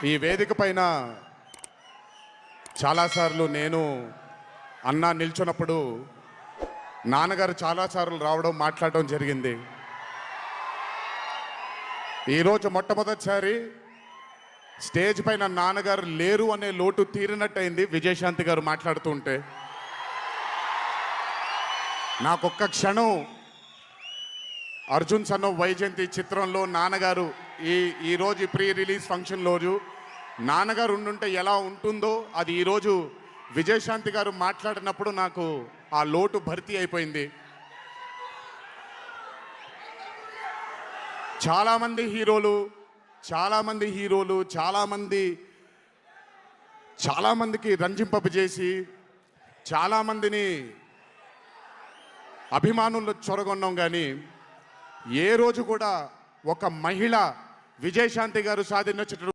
ఈ వేదిక పైన చాలాసార్లు నేను అన్న నిల్చున్నప్పుడు నాన్నగారు చాలాసార్లు రావడం మాట్లాడడం జరిగింది. ఈరోజు మొట్టమొదటిసారి స్టేజ్ పైన నాన్నగారు లేరు అనే లోటు తీరినట్టయింది విజయశాంతి గారు మాట్లాడుతుంటే. నాకొక్క క్షణం అర్జున్ సన్ ఆఫ్ వైజయంతి చిత్రంలో నాన్నగారు ఈరోజు ప్రీ రిలీజ్ ఫంక్షన్ రోజు నాన్నగారు ఉండుంటే ఎలా ఉంటుందో అది ఈరోజు విజయశాంతి గారు మాట్లాడినప్పుడు నాకు ఆ లోటు భర్తీ అయిపోయింది. చాలామంది హీరోలు చాలామందికి రంజింపజేసి చాలామందిని అభిమానులు చొరగొన్నాం. కానీ ఏ రోజు కూడా ఒక మహిళ విజయశాంతి గారు సాధించిన